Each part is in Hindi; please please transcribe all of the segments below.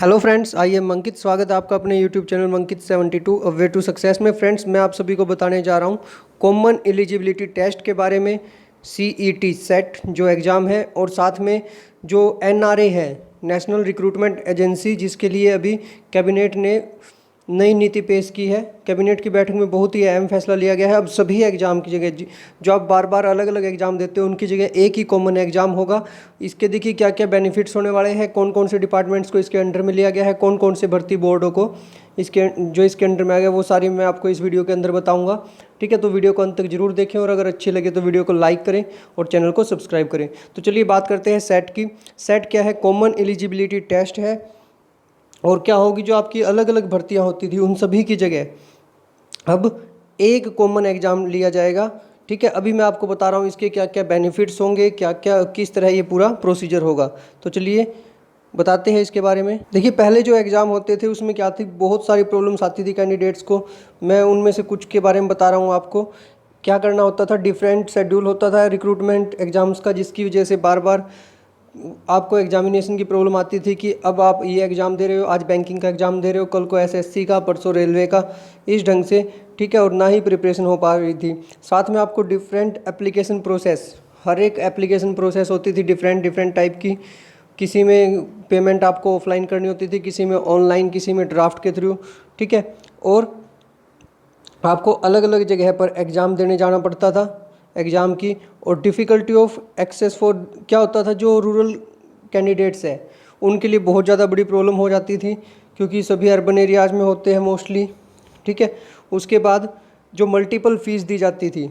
Hello friends, I am Ankit. स्वागत है आपका अपने YouTube channel Mankit 72 a way to success में। फ्रेंड्स, मैं आप सभी को बताने जा रहा हूँ कॉमन एलिजिबिलिटी टेस्ट के बारे में। सीईटी सेट जो एग्ज़ाम है और साथ में जो एनआरए है, नेशनल रिक्रूटमेंट एजेंसी, जिसके लिए अभी कैबिनेट ने नई नीति पेश की है। कैबिनेट की बैठक में बहुत ही अहम फैसला लिया गया है। अब सभी एग्ज़ाम की जगह जो आप बार बार अलग अलग एग्ज़ाम देते हो उनकी जगह एक ही कॉमन एग्ज़ाम होगा। इसके देखिए क्या क्या बेनिफिट्स होने वाले हैं, कौन कौन से डिपार्टमेंट्स को इसके अंडर में लिया गया है, कौन कौन से भर्ती बोर्डों को इसके अंडर में आ गया, वो सारी मैं आपको इस वीडियो के अंदर बताऊँगा। ठीक है, तो वीडियो को अंत तक जरूर देखें और अगर अच्छी लगे तो वीडियो को लाइक करें और चैनल को सब्सक्राइब करें। तो चलिए बात करते हैं सेट की। सेट क्या है? कॉमन एलिजिबिलिटी टेस्ट है। और क्या होगी, जो आपकी अलग अलग भर्तियां होती थी उन सभी की जगह अब एक कॉमन एग्ज़ाम लिया जाएगा। ठीक है, अभी मैं आपको बता रहा हूँ इसके क्या क्या बेनिफिट्स होंगे, क्या क्या किस तरह ये पूरा प्रोसीजर होगा। तो चलिए बताते हैं इसके बारे में। देखिए, पहले जो एग्ज़ाम होते थे उसमें क्या थी, बहुत सारी प्रॉब्लम्स आती थी कैंडिडेट्स को। मैं उनमें से कुछ के बारे में बता रहा हूँ आपको। क्या करना होता था, डिफरेंट शेड्यूल होता था रिक्रूटमेंट एग्ज़ाम्स का, जिसकी वजह से बार बार आपको एग्जामिनेशन की प्रॉब्लम आती थी कि अब आप ये एग्ज़ाम दे रहे हो, आज बैंकिंग का एग्ज़ाम दे रहे हो, कल को एसएससी का, परसों रेलवे का, इस ढंग से। ठीक है, और ना ही प्रिपरेशन हो पा रही थी। साथ में आपको डिफरेंट एप्लीकेशन प्रोसेस, हर एक एप्लीकेशन प्रोसेस होती थी डिफरेंट डिफरेंट टाइप की। किसी में पेमेंट आपको ऑफलाइन करनी होती थी, किसी में ऑनलाइन, किसी में ड्राफ्ट के थ्रू। ठीक है, और आपको अलग अलग जगह पर एग्ज़ाम देने जाना पड़ता था एग्ज़ाम की। और डिफ़िकल्टी ऑफ एक्सेस फॉर क्या होता था, जो रूरल कैंडिडेट्स है उनके लिए बहुत ज़्यादा बड़ी प्रॉब्लम हो जाती थी, क्योंकि सभी अर्बन एरियाज़ में होते हैं मोस्टली। ठीक है, उसके बाद जो मल्टीपल फ़ीस दी जाती थी।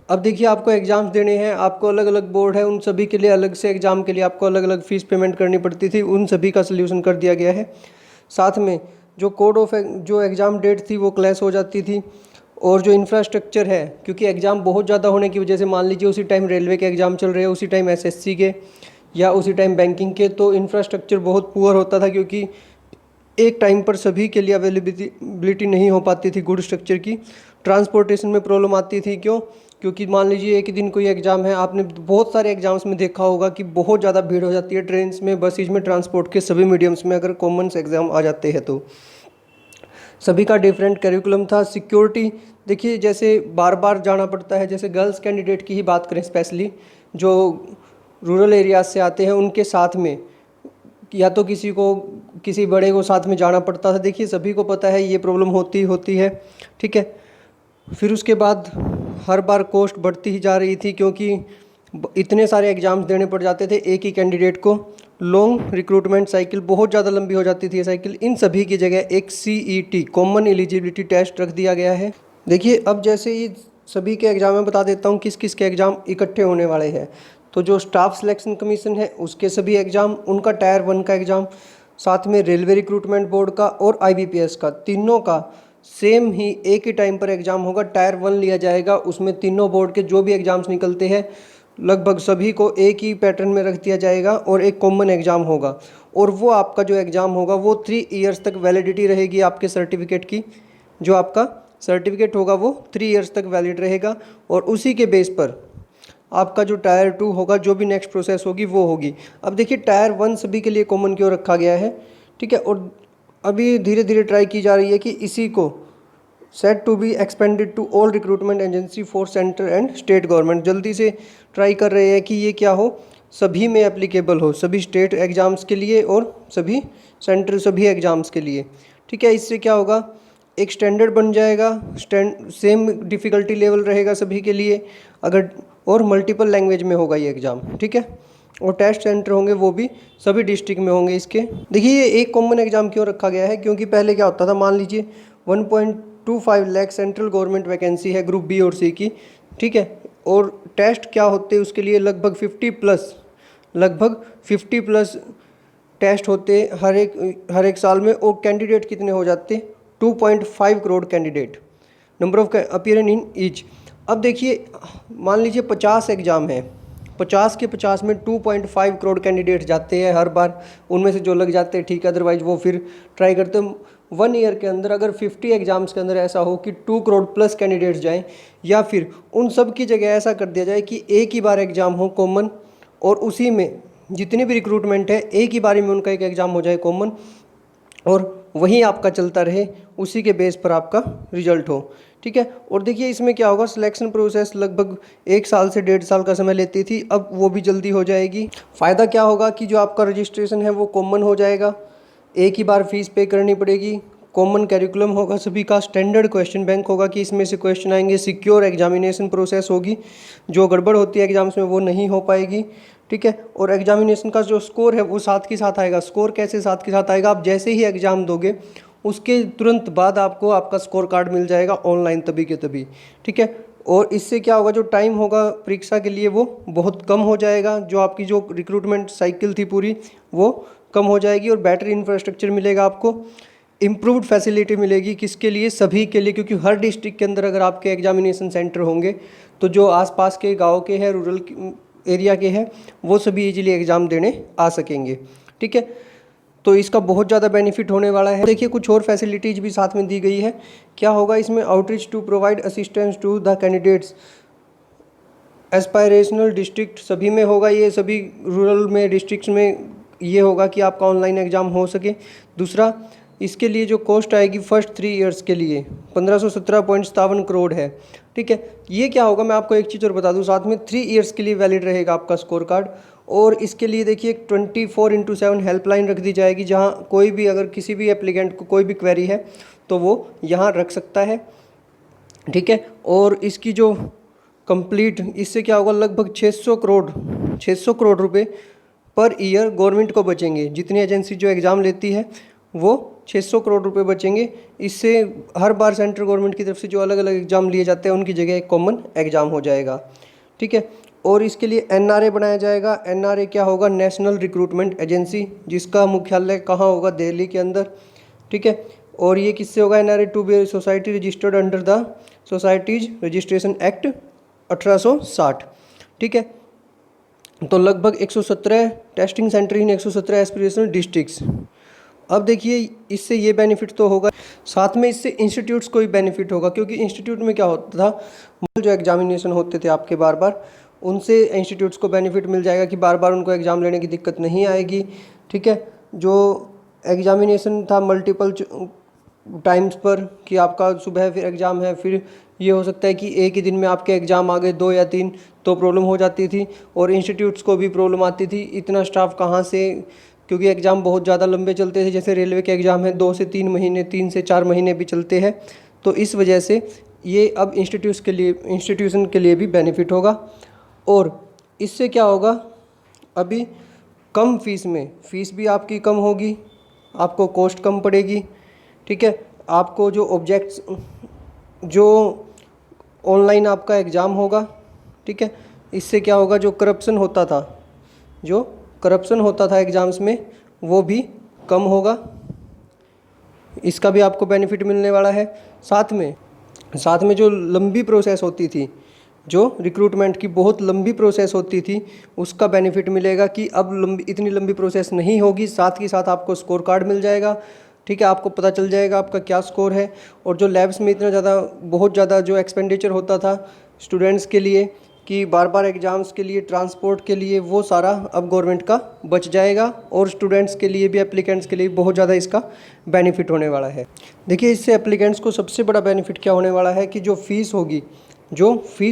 अब देखिए, आपको एग्ज़ाम्स देने हैं, आपको अलग अलग बोर्ड है, उन सभी के लिए अलग से एग्ज़ाम के लिए आपको अलग अलग फ़ीस पेमेंट करनी पड़ती थी। उन सभी का सल्यूशन कर दिया गया है। साथ में जो कोड ऑफ जो एग्ज़ाम डेट थी वो क्लैश हो जाती थी। और जो इंफ्रास्ट्रक्चर है, क्योंकि एग्ज़ाम बहुत ज़्यादा होने की वजह से, मान लीजिए उसी टाइम रेलवे के एग्ज़ाम चल रहे हैं, उसी टाइम एसएससी के या उसी टाइम बैंकिंग के, तो इंफ्रास्ट्रक्चर बहुत पुअर होता था, क्योंकि एक टाइम पर सभी के लिए अवेलेबिलिटी नहीं हो पाती थी गुड स्ट्रक्चर की। ट्रांसपोर्टेशन में प्रॉब्लम आती थी। क्यों? क्योंकि मान लीजिए एक ही दिन कोई एग्ज़ाम है, आपने बहुत सारे एग्ज़ाम्स में देखा होगा कि बहुत ज़्यादा भीड़ हो जाती है ट्रेन्स में, बसेज में, ट्रांसपोर्ट के सभी मीडियम्स में, अगर कॉमन एग्ज़ाम आ जाते हैं तो। सभी का डिफरेंट करिकुलम था। सिक्योरिटी देखिए, जैसे बार बार जाना पड़ता है, जैसे गर्ल्स कैंडिडेट की ही बात करें, स्पेशली जो रूरल एरियाज से आते हैं, उनके साथ में या तो किसी बड़े को साथ में जाना पड़ता था। देखिए, सभी को पता है ये प्रॉब्लम होती है। ठीक है, फिर उसके बाद हर बार कॉस्ट बढ़ती ही जा रही थी, क्योंकि इतने सारे एग्ज़ाम्स देने पड़ जाते थे एक ही कैंडिडेट को। लॉन्ग रिक्रूटमेंट साइकिल बहुत ज़्यादा लंबी हो जाती थी ये साइकिल। इन सभी की जगह एक सीईटी कॉमन एलिजिबिलिटी टेस्ट रख दिया गया है। देखिए, अब जैसे ये सभी के एग्ज़ाम में बता देता हूँ किस किस के एग्ज़ाम इकट्ठे होने वाले हैं। तो जो स्टाफ सिलेक्शन कमीशन है उसके सभी एग्ज़ाम, उनका टायर 1 का एग्ज़ाम, साथ में रेलवे रिक्रूटमेंट बोर्ड का और आईबीपीएस का, तीनों का सेम ही एक ही टाइम पर एग्ज़ाम होगा। टायर 1 लिया जाएगा, उसमें तीनों बोर्ड के जो भी एग्ज़ाम्स निकलते हैं लगभग सभी को एक ही पैटर्न में रख दिया जाएगा और एक कॉमन एग्ज़ाम होगा। और वो आपका जो एग्ज़ाम होगा वो 3 ईयर्स तक वैलिडिटी रहेगी आपके सर्टिफिकेट की। जो आपका सर्टिफिकेट होगा वो 3 ईयर्स तक वैलिड रहेगा, और उसी के बेस पर आपका जो टायर 2 होगा, जो भी नेक्स्ट प्रोसेस होगी वो होगी। अब देखिए, टायर 1 सभी के लिए कॉमन क्यों रखा गया है? ठीक है, और अभी धीरे धीरे ट्राई की जा रही है कि इसी को set to be expanded to all recruitment agency for centre and state government. जल्दी से ट्राई कर रहे हैं कि ये क्या हो, सभी में एप्लीकेबल हो, सभी स्टेट एग्ज़ाम्स के लिए और सभी सभी एग्ज़ाम्स के लिए। ठीक है, इससे क्या होगा, एक स्टैंडर्ड बन जाएगा, सेम डिफ़िकल्टी लेवल रहेगा सभी के लिए, अगर और मल्टीपल लैंग्वेज में होगा ये एग्ज़ाम। ठीक है, और टेस्ट सेंटर होंगे वो भी सभी डिस्ट्रिक्ट में होंगे इसके। देखिए, ये एक कॉमन एग्ज़ाम क्यों रखा गया है, क्योंकि पहले क्या होता था, मान लीजिए 1.25 लाख सेंट्रल गवर्नमेंट वैकेंसी है ग्रुप बी और सी की। ठीक है, और टेस्ट क्या होते हैं उसके लिए, लगभग 50 प्लस टेस्ट होते हर एक साल में। और कैंडिडेट कितने हो जाते, 2.5 crore candidate, number of appearance in each. अब देखिए, मान लीजिए 50 एग्ज़ाम है, 50 के 50 में 2.5 करोड़ कैंडिडेट जाते हैं हर बार। उनमें से जो लग जाते हैं ठीक है, अदरवाइज वो फिर ट्राई करते हैं। 1 ईयर के अंदर अगर 50 एग्ज़ाम्स के अंदर ऐसा हो कि 2 करोड़ प्लस कैंडिडेट्स जाएं, या फिर उन सब की जगह ऐसा कर दिया जाए कि एक ही बार एग्ज़ाम हो कॉमन, और उसी में जितनी भी रिक्रूटमेंट है एक ही बारी में उनका एक एग्ज़ाम हो जाए कॉमन, और वही आपका चलता रहे, उसी के बेस पर आपका रिजल्ट हो। ठीक है। और देखिए इसमें क्या होगा, सिलेक्शन प्रोसेस लगभग 1 साल से 1.5 साल का समय लेती थी, अब वो भी जल्दी हो जाएगी। फ़ायदा क्या होगा कि जो आपका रजिस्ट्रेशन है वो कॉमन हो जाएगा, एक ही बार फीस पे करनी पड़ेगी, कॉमन कैरिकुलम होगा सभी का, स्टैंडर्ड क्वेश्चन बैंक होगा कि इसमें से क्वेश्चन आएंगे, सिक्योर एग्जामिनेशन प्रोसेस होगी, जो गड़बड़ होती है एग्जाम्स में वो नहीं हो पाएगी। ठीक है। और एग्जामिनेशन का जो स्कोर है वो साथ के साथ आएगा। स्कोर कैसे साथ के साथ आएगा, आप जैसे ही एग्ज़ाम दोगे उसके तुरंत बाद आपको आपका स्कोर कार्ड मिल जाएगा ऑनलाइन तभी के तभी। ठीक है। और इससे क्या होगा, जो टाइम होगा परीक्षा के लिए वो बहुत कम हो जाएगा, जो आपकी जो रिक्रूटमेंट साइकिल थी पूरी वो कम हो जाएगी, और बेटर इंफ्रास्ट्रक्चर मिलेगा आपको, इम्प्रूव्ड फैसिलिटी मिलेगी, किसके लिए, सभी के लिए, क्योंकि हर डिस्ट्रिक्ट के अंदर अगर आपके एग्जामिनेशन सेंटर होंगे तो जो आसपास के गांव के हैं, रूरल एरिया के हैं, वो सभी इजीली एग्ज़ाम देने आ सकेंगे। ठीक है। तो इसका बहुत ज़्यादा बेनिफिट होने वाला है। देखिए कुछ और फैसिलिटीज़ भी साथ में दी गई है। क्या होगा इसमें, outreach to provide assistance to the candidates aspirational district, सभी में होगा ये, सभी रूरल में डिस्ट्रिक्ट्स में ये होगा कि आपका ऑनलाइन एग्ज़ाम हो सके। दूसरा, इसके लिए जो कॉस्ट आएगी फर्स्ट 3 इयर्स के लिए 1517.57 करोड़ है। ठीक है। ये क्या होगा, मैं आपको एक चीज़ और बता दूं साथ में, 3 इयर्स के लिए वैलिड रहेगा आपका स्कोर कार्ड। और इसके लिए देखिए 24/7 हेल्पलाइन रख दी जाएगी, जहाँ कोई भी अगर किसी भी एप्लीकेंट को कोई भी क्वेरी है तो वो यहाँ रख सकता है। ठीक है। और इसकी जो कंप्लीट, इससे क्या होगा, लगभग 600 करोड़ रुपए पर ईयर गवर्नमेंट को बचेंगे। जितनी एजेंसी जो एग्ज़ाम लेती है वो 600 करोड़ रुपए बचेंगे। इससे हर बार सेंट्रल गवर्नमेंट की तरफ से जो अलग अलग एग्ज़ाम लिए जाते हैं उनकी जगह एक कॉमन एग्ज़ाम हो जाएगा। ठीक है। और इसके लिए एनआरए बनाया जाएगा। एनआरए क्या होगा, नेशनल रिक्रूटमेंट एजेंसी, जिसका मुख्यालय कहाँ होगा, दिल्ली के अंदर। ठीक है। और ये किससे होगा, NRA to be society registered under the societies registration act 1860। ठीक है। तो लगभग 117 testing centre in 117 aspirational districts. अब देखिए इससे ये बेनिफिट तो होगा, साथ में इससे इंस्टीट्यूट्स को भी बेनिफिट होगा, क्योंकि इंस्टीट्यूट में क्या होता था, जो एग्जामिनेशन होते थे आपके बार बार, उनसे इंस्टीट्यूट्स को बेनिफिट मिल जाएगा कि बार बार उनको एग्ज़ाम लेने की दिक्कत नहीं आएगी। ठीक है। जो एग्जामिनेशन था मल्टीपल टाइम्स पर, कि आपका सुबह फिर एग्ज़ाम है, फिर ये हो सकता है कि एक ही दिन में आपके एग्ज़ाम आ गए 2 या 3, तो प्रॉब्लम हो जाती थी, और इंस्टीट्यूट्स को भी प्रॉब्लम आती थी, इतना स्टाफ कहाँ से, क्योंकि एग्ज़ाम बहुत ज़्यादा लंबे चलते थे। जैसे रेलवे के एग्ज़ाम है 2 से 3 महीने, 3 से 4 महीने भी चलते हैं। तो इस वजह से ये अब इंस्टीट्यूशन के लिए भी बेनिफिट होगा। और इससे क्या होगा, अभी कम फीस में, फीस भी आपकी कम होगी, आपको कॉस्ट कम पड़ेगी। ठीक है। आपको जो ऑब्जेक्ट्स, जो ऑनलाइन आपका एग्ज़ाम होगा, ठीक है, इससे क्या होगा, जो करप्शन होता था एग्ज़ाम्स में वो भी कम होगा। इसका भी आपको बेनिफिट मिलने वाला है। साथ में जो लंबी प्रोसेस होती थी, जो रिक्रूटमेंट की बहुत लंबी प्रोसेस होती थी, उसका बेनिफिट मिलेगा कि अब इतनी लंबी प्रोसेस नहीं होगी। साथ ही साथ आपको स्कोर कार्ड मिल जाएगा। ठीक है। आपको पता चल जाएगा आपका क्या स्कोर है। और जो लैब्स में बहुत ज़्यादा जो एक्सपेंडिचर होता था स्टूडेंट्स के लिए, कि बार बार एग्ज़ाम्स के लिए, ट्रांसपोर्ट के लिए, वो सारा अब गवर्नमेंट का बच जाएगा, और स्टूडेंट्स के लिए भी, एप्लीकेंट्स के लिए बहुत ज़्यादा इसका बेनिफिट होने वाला है। देखिए इससे एप्लीकेंट्स को सबसे बड़ा बेनिफिट क्या होने वाला है, कि जो फीस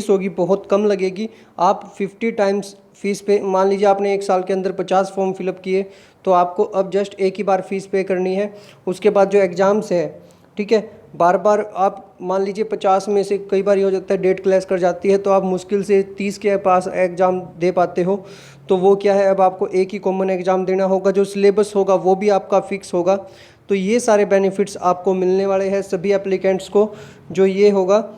होगी बहुत कम लगेगी। आप 50 टाइम्स फीस पे, मान लीजिए आपने 1 साल के अंदर 50 फॉर्म फिलअप किए, तो आपको अब जस्ट एक ही बार फीस पे करनी है। उसके बाद जो एग्ज़ाम्स है, ठीक है, बार बार आप मान लीजिए 50 में से कई बार ये हो जाता है डेट क्लैश कर जाती है, तो आप मुश्किल से 30 के पास एग्ज़ाम दे पाते हो। तो वो क्या है, अब आपको एक ही कॉमन एग्ज़ाम देना होगा, जो सिलेबस होगा वो भी आपका फिक्स होगा। तो ये सारे बेनिफिट्स आपको मिलने वाले हैं सभी एप्लीकेंट्स को, जो ये होगा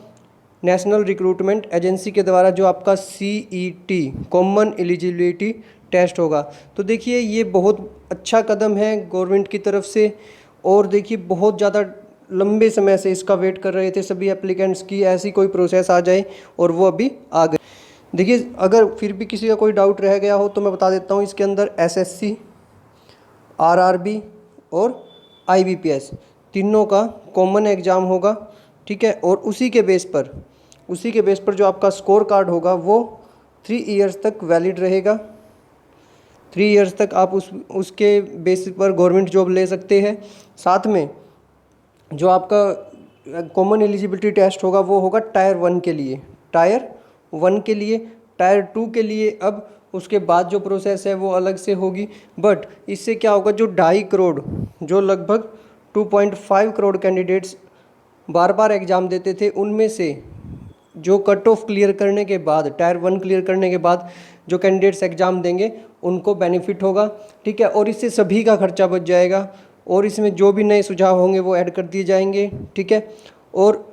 नेशनल रिक्रूटमेंट एजेंसी के द्वारा, जो आपका CET कॉमन एलिजिबिलिटी टेस्ट होगा। तो देखिए ये बहुत अच्छा कदम है गवर्नमेंट की तरफ से, और देखिए बहुत ज़्यादा लंबे समय से इसका वेट कर रहे थे सभी एप्लीकेंट्स की ऐसी कोई प्रोसेस आ जाए, और वो अभी आ गई। देखिए अगर फिर भी किसी का कोई डाउट रह गया हो तो मैं बता देता हूँ, इसके अंदर SSC, RRB और IBPS तीनों का कॉमन एग्ज़ाम होगा। ठीक है। और उसी के बेस पर जो आपका स्कोर कार्ड होगा वो 3 इयर्स तक वैलिड रहेगा। 3 इयर्स तक आप उसके बेसिस पर गवर्नमेंट जॉब ले सकते हैं। साथ में जो आपका कॉमन एलिजिबिलिटी टेस्ट होगा वो होगा टायर 1 के लिए, टायर 1 के लिए। टायर 2 के लिए अब उसके बाद जो प्रोसेस है वो अलग से होगी। बट इससे क्या होगा, जो 2.5 करोड़, जो लगभग 2.5 करोड़ कैंडिडेट्स बार बार एग्ज़ाम देते थे, उनमें से जो कट ऑफ क्लियर करने के बाद, टायर 1 क्लियर करने के बाद जो कैंडिडेट्स एग्ज़ाम देंगे उनको बेनिफिट होगा। ठीक है, और इससे सभी का खर्चा बच जाएगा और इसमें जो भी नए सुझाव होंगे वो ऐड कर दिए जाएंगे। ठीक है, और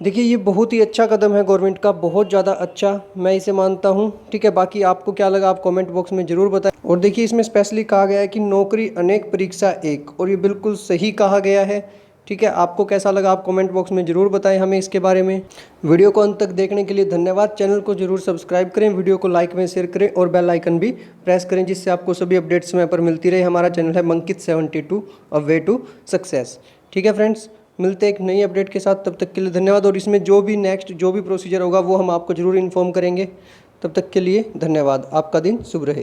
देखिए ये बहुत ही अच्छा कदम है गवर्नमेंट का, बहुत ज़्यादा अच्छा मैं इसे मानता हूँ। ठीक है, बाकी आपको क्या लगा आप कमेंट बॉक्स में ज़रूर बताएं। और देखिए इसमें स्पेशली कहा गया है कि नौकरी अनेक परीक्षा एक, और ये बिल्कुल सही कहा गया है। ठीक है, आपको कैसा लगा आप कमेंट बॉक्स में ज़रूर बताएं हमें इसके बारे में। वीडियो को अंत तक देखने के लिए धन्यवाद। चैनल को ज़रूर सब्सक्राइब करें, वीडियो को लाइक में शेयर करें और बेल आइकन भी प्रेस करें, जिससे आपको सभी अपडेट्स समय पर मिलती रहे। हमारा चैनल है मंकित 72 अ वे टू सक्सेस। ठीक है फ्रेंड्स, मिलते हैं एक नई अपडेट के साथ, तब तक के लिए धन्यवाद। और इसमें जो भी नेक्स्ट जो भी प्रोसीजर होगा वो हम आपको ज़रूर इन्फॉर्म करेंगे। तब तक के लिए धन्यवाद, आपका दिन शुभ रहे।